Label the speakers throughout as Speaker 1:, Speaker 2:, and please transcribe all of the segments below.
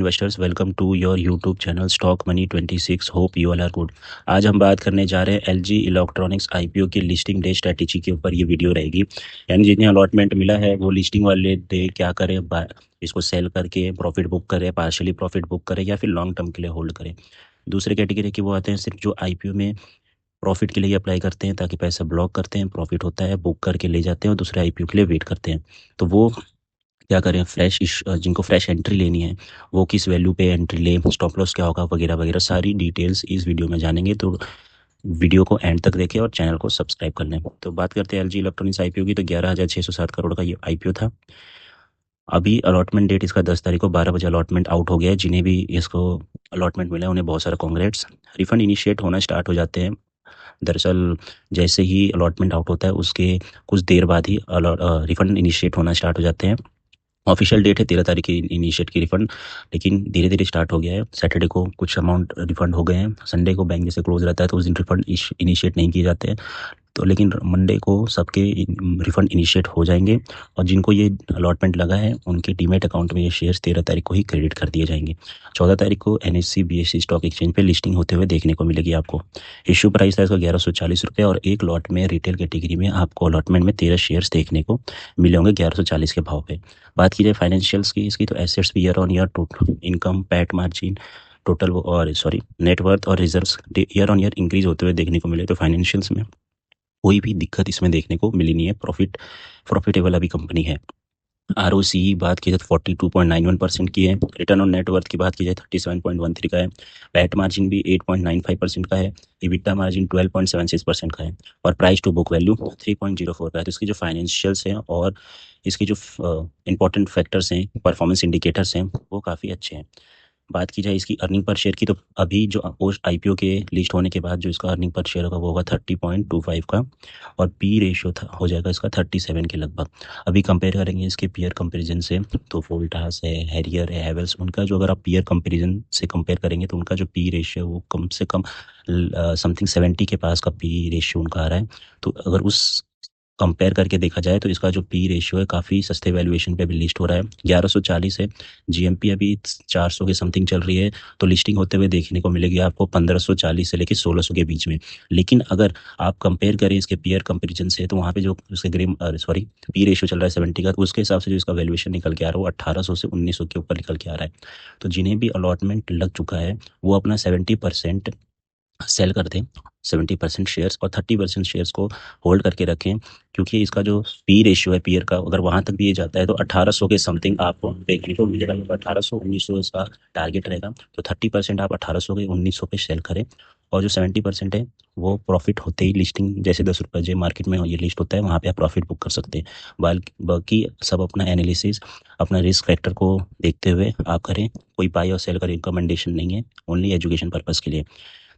Speaker 1: Investors, welcome to your YouTube channel stock money 26। Hope you all are good. आज हम बात करने जा रहे हैं एलजी इलेक्ट्रॉनिक्स आईपीओ की लिस्टिंग डे स्ट्रेटेजी के ऊपर ये वीडियो रहेगी। यानी जिन्हें अलॉटमेंट मिला है वो लिस्टिंग वाले डे क्या करें, इसको सेल करके प्रॉफिट बुक करें, पार्शली प्रॉफिट बुक करें या फिर लॉन्ग टर्म के लिए होल्ड करें। दूसरे कैटेगरी के वो आते हैं सिर्फ जो आईपीओ में प्रॉफिट के लिए अप्लाई करते हैं, ताकि पैसा ब्लॉक करते हैं, प्रॉफिट होता है बुक करके ले जाते हैं और दूसरे आईपीओ के लिए वेट करते हैं। तो वो क्या करें, जिनको फ्रेश एंट्री लेनी है वो किस वैल्यू पे एंट्री लें, स्टॉप लॉस क्या होगा, वगैरह वगैरह सारी डिटेल्स इस वीडियो में जानेंगे। तो वीडियो को एंड तक देखें और चैनल को सब्सक्राइब कर लें। तो बात करते हैं एलजी इलेक्ट्रॉनिक्स आईपीओ की। तो 11,607 करोड़ का ये आईपीओ था। अभी अलॉटमेंट डेट इसका 10 तारीख को 12 बजे अलॉटमेंट आउट हो गया है। जिन्हें भी इसको अलॉटमेंट मिला है उन्हें बहुत सारा कॉन्ग्रेट्स। रिफंड इनिशिएट होना स्टार्ट हो जाते हैं। दरअसल जैसे ही अलॉटमेंट आउट होता है उसके कुछ देर बाद ही रिफंड इनिशिएट होना स्टार्ट हो जाते हैं। ऑफिशियल डेट है 13 तारीख की इनिशिएट की रिफंड, लेकिन धीरे धीरे स्टार्ट हो गया है। सैटरडे को कुछ अमाउंट रिफंड हो गए हैं। संडे को बैंक जैसे क्लोज रहता है तो उस दिन रिफंड इनिशिएट नहीं किए जाते हैं। तो लेकिन मंडे को सबके रिफंड इनिशिएट हो जाएंगे और जिनको ये अलॉटमेंट लगा है उनके डीमेट अकाउंट में ये शेयर्स 13 तारीख को ही क्रेडिट कर दिए जाएंगे। 14 तारीख को एनएससी बीएससी स्टॉक एक्सचेंज पे लिस्टिंग होते हुए देखने को मिलेगी आपको। इश्यू प्राइस था इसका 1140 रुपये और एक लॉट में रिटेल कैटेगरी में आपको अलॉटमेंट में 13 शेयर्स देखने को मिले होंगे 1140 के भाव पे। बात की जाए फाइनेंशियल्स की इसकी, तो एसेट्स भी year on year, total income, PAT margin, total और नेटवर्थ और reserves year on year increase होते हुए देखने को मिले। तो फाइनेंशियल्स में कोई भी दिक्कत इसमें देखने को मिली नहीं है। प्रॉफिटेबल अभी कंपनी है। आरओसी बात की जाए तो 42.91% की है। रिटर्न ऑन नेटवर्थ की बात की जाए 37.13 का है। पैट मार्जिन भी 8.95% का है। इबिटा मार्जिन 12.76% का है और प्राइस टू बुक वैल्यू 3.04 का है। तो इसकी जो फाइनेंशियल्स हैं और इसकी जो इंपॉर्टेंट फैक्टर्स हैं, परफॉर्मेंस इंडिकेटर्स हैं, वो काफ़ी अच्छे हैं। बात की जाए इसकी अर्निंग पर शेयर की, तो अभी जो पोस्ट आईपीओ के लिस्ट होने के बाद जो इसका अर्निंग पर शेयर होगा वो होगा 30.25 का और पी रेशियो हो जाएगा इसका 37 के लगभग। अभी कंपेयर करेंगे इसके पीयर कंपैरिजन से तो वोल्टास है, हैरियर है, हैवेल्स, उनका जो अगर आप पीयर कंपैरिजन से कंपेयर करेंगे तो उनका जो पी रेशियो वो कम से कम समथिंग 70 के पास का पी रेशियो उनका आ रहा है। तो अगर उस कंपेयर करके देखा जाए तो इसका जो पी रेशियो है काफ़ी सस्ते वैल्यूएशन पे भी लिस्ट हो रहा है। 1140 है। जीएमपी अभी 400 के समथिंग चल रही है। तो लिस्टिंग होते हुए देखने को मिलेगी आपको 1540 से लेकर 1600 के बीच में। लेकिन अगर आप कंपेयर करें इसके पीयर कंपेरिजन से तो वहाँ पे जो उसके पी रेशियो चल रहा है 70 का, तो उसके हिसाब से जो इसका वैल्यूएशन निकल के आ रहा है वो 1800 से 1900 के ऊपर निकल के आ रहा है। तो जिन्हें भी अलॉटमेंट लग चुका है वो अपना 70% सेल कर दें, 70% शेयर्स, और 30% शेयर्स को होल्ड करके रखें। क्योंकि इसका जो पी रेशियो है पीयर का, अगर वहाँ तक भी ये जाता है तो 1800 के समथिंग आपको देखने को मिलेगा। 1800-1900 इसका टारगेट रहेगा। तो 30% आप 1800 के 1900 पे सेल करें और जो 70% है वो प्रॉफिट होते ही लिस्टिंग जैसे 10 रुपये जो मार्केट में ये लिस्ट होता है वहाँ पे आप प्रॉफिट बुक कर सकते हैं। बाकी सब अपना एनालिसिस, अपना रिस्क फैक्टर को देखते हुए आप करें। कोई बाय और सेल का रिकमेंडेशन नहीं है, ओनली एजुकेशन पर्पज़ के लिए।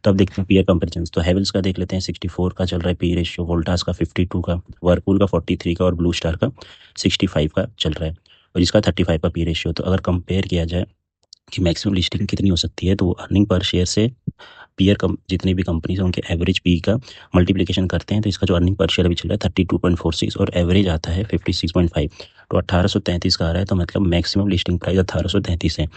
Speaker 1: तो अब देखते हैं पीयर कंपेरिजन। तो हैवेल्स का देख लेते हैं, 64 का चल रहा है पी रेशियो, वोल्टास का 52 का, वर्लपूल का 43 का और ब्लू स्टार का 65 का चल रहा है और इसका 35 का पी रेशियो। तो अगर कंपेयर किया जाए कि मैक्सिमम लिस्टिंग कितनी हो सकती है तो अर्निंग पर शेयर से जितनी भी कंपनीज है उनके एवरेज पी का मल्टीप्लिकेशन करते हैं। तो इसका जो अर्निंग पर शेयर अभी चल रहा है 32.46 और एवरेज आता है 56.5। तो 1833 का आ रहा है। तो मतलब मैक्सिमम लिस्टिंग प्राइस 1833 है।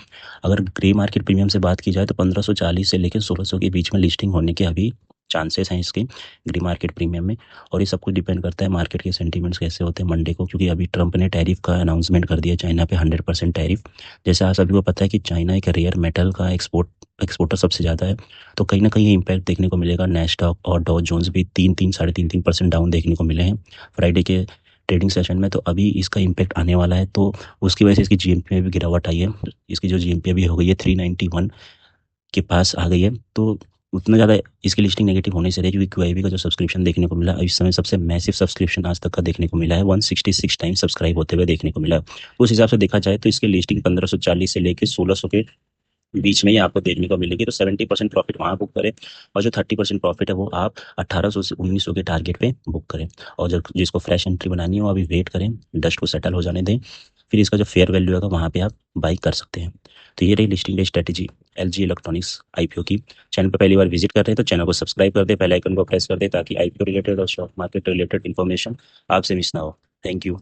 Speaker 1: अगर ग्रे मार्केट प्रीमियम से बात की जाए तो 1540 से लेकर 1600 के बीच में लिस्टिंग होने के अभी चांसेस हैं इसके ग्रे मार्केट प्रीमियम में। और ये सब कुछ डिपेंड करता है मार्केट के सेंटीमेंट्स कैसे होते हैं मंडे को, क्योंकि अभी ट्रंप ने टैरिफ का अनाउंसमेंट कर दिया चाइना पे 100% टैरिफ। जैसे आप सभी को पता है कि चाइना एक रेयर मेटल का एक्सपोर्टर सबसे ज़्यादा है। तो कहीं ना कहीं ये इम्पैक्ट देखने को मिलेगा। नैस्डॉक और डॉ जोन्स भी 3-3, 3.5% डाउन देखने को मिले हैं फ्राइडे के ट्रेडिंग सेशन में। तो अभी इसका इम्पैक्ट आने वाला है। तो उसकी वजह से इसकी जीएमपी में भी गिरावट आई है। इसकी जो जीएमपी अभी हो गई है 391 के पास आ गई है। तो उतना ज़्यादा इसकी लिस्टिंग नेगेटिव होने से रही, क्योंकि क्यूआईबी का जो सब्सक्रिप्शन देखने को मिला इस समय सबसे मैसिव सब्सक्रिप्शन आज तक का देखने को मिला है। 166 टाइम सब्सक्राइब होते हुए देखने को मिला है। उस हिसाब से देखा जाए तो इसकी लिस्टिंग 1540 से लेकर 1600 के बीच में ही आपको देखने को मिलेगी। तो 70% प्रॉफिट वहाँ बुक करें और जो 30% प्रॉफिट है वो आप 1800 से 1900 के टारगेट पे बुक करें। और जब जिसको फ्रेश एंट्री बनानी हो अभी वेट करें, डस्ट को सेटल हो जाने दें, फिर इसका जो फेयर वैल्यू होगा वहाँ पे आप बाई कर सकते हैं। तो ये रही listing day strategy LG electronics IPO की। चैनल पर पहली बार विजिट कर रहे हैं तो चैनल को सब्सक्राइब कर दे, बेल आइकन को प्रेस कर दे ताकि आईपीओ रिलेटेड और स्टॉक मार्केट रिलेटेड इन्फॉर्मेशन आपसे मिस ना हो। Thank you.